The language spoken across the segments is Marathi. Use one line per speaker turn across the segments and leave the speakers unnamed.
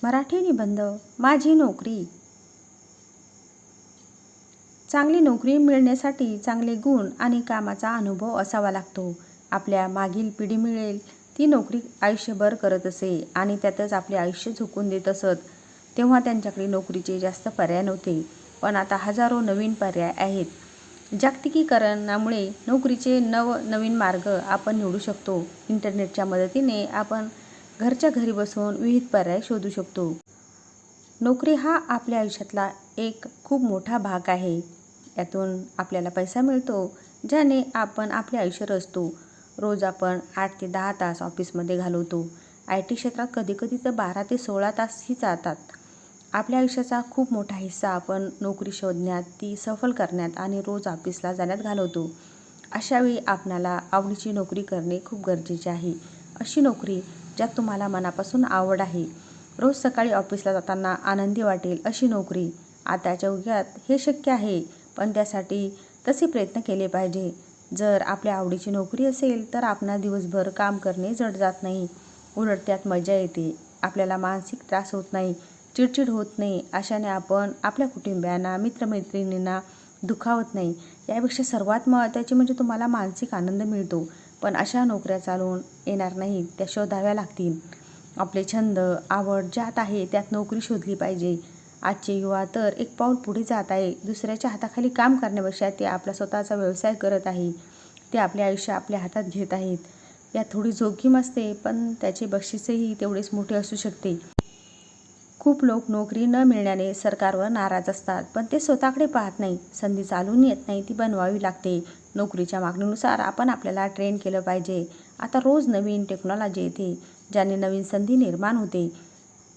मराठी निबंध माझी नोकरी. चांगली नोकरी मिळण्यासाठी चांगले गुण आणि कामाचा अनुभव असावा लागतो. आपल्या मागील पिढी मिळेल ती नोकरी आयुष्यभर करत असे आणि त्यातच आपले आयुष्य झोकून देत असत. तेव्हा त्यांच्याकडे नोकरीचे जास्त पर्याय नव्हते, पण आता हजारो नवीन पर्याय आहेत. जागतिकीकरणामुळे नोकरीचे नवीन मार्ग आपण निवडू शकतो. इंटरनेटच्या मदतीने आपण घरच्या घरी बसून विविध पर्याय शोधू शकतो. नोकरी हा आपल्या आयुष्यातला एक खूप मोठा भाग आहे. यातून आपल्याला पैसा मिळतो, ज्याने आपण आपले आयुष्य रचतो. रोज आपण 8 ते 10 तास ऑफिसमध्ये घालवतो. IT क्षेत्रात कधीकधी तर 12 ते 16 तासही जातात. आपल्या आयुष्याचा खूप मोठा हिस्सा आपण नोकरी शोधण्यात, ती सफल करण्यात आणि रोज ऑफिसला जाण्यात घालवतो. अशावेळी आपणाला आवडीची नोकरी करणे खूप गरजेचे आहे. अशी नोकरी ज्यात तुम्हाला मनापासून आवड आहे. रोज सकाळी ऑफिसला जाताना आनंदी वाटेल अशी नोकरी. आताच्या युगात हे शक्य आहे, पण त्यासाठी तसे प्रयत्न केले पाहिजे. जर आपल्या आवडीची नोकरी असेल तर आपणास दिवसभर काम करणे जड जात नाही. उलट त्यात मजा येते. आपल्याला मानसिक त्रास होत नाही, चिडचिड होत नाही. अशाने आपण आपल्या कुटुंबियांना, मित्रमैत्रिणींना दुखावत नाही. यापेक्षा सर्वात महत्त्वाचे म्हणजे तुम्हाला मानसिक आनंद मिळतो. पण अशा नोकऱ्या चालून येणार नाहीत, त्या शोधाव्या लागतील. आपले छंद, आवड ज्यात आहे त्यात नोकरी शोधली पाहिजे. आजचे युवा तर एक पाऊल पुढे जात आहे. दुसऱ्याच्या हाताखाली काम करण्यापेक्षा ते आपला स्वतःचा व्यवसाय करत आहे. ते आपले आयुष्य आपल्या हातात घेत आहेत. यात थोडी जोखीम असते, पण त्याचे बक्षीसही तेवढेच मोठे असू शकते. खूप लोक नोकरी न मिळण्याने सरकारवर नाराज असतात, पण ते स्वतःकडे पाहत नाही. संधी चालून येत नाही, ती बनवावी लागते. नोकरीच्या मागणीनुसार आपण आपल्याला ट्रेन केलं पाहिजे. आता रोज नवीन टेक्नॉलॉजी येते, ज्याने नवीन संधी निर्माण होते.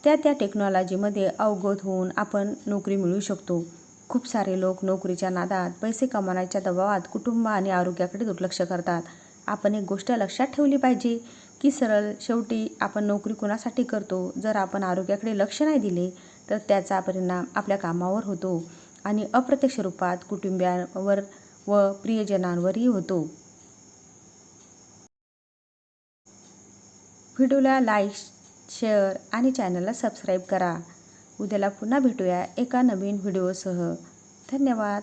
त्या टेक्नॉलॉजीमध्ये अवगत होऊन आपण नोकरी मिळवू शकतो. खूप सारे लोक नोकरीच्या नादात, पैसे कमवण्याच्या दबावात कुटुंब आणि आरोग्याकडे दुर्लक्ष करतात. आपण एक गोष्ट लक्षात ठेवली पाहिजे की शेवटी आपण नोकरी कुणासाठी करतो. जर आपण आरोग्याकडे लक्ष नाही दिले तर त्याचा परिणाम आपल्या कामावर होतो आणि अप्रत्यक्ष रूपात कुटुंबियांवर व प्रियजनांवरही होतो. व्हिडिओला लाईक, शेअर आणि चॅनलला सबस्क्राईब करा. उद्याला पुन्हा भेटूया एका नवीन व्हिडिओसह. धन्यवाद.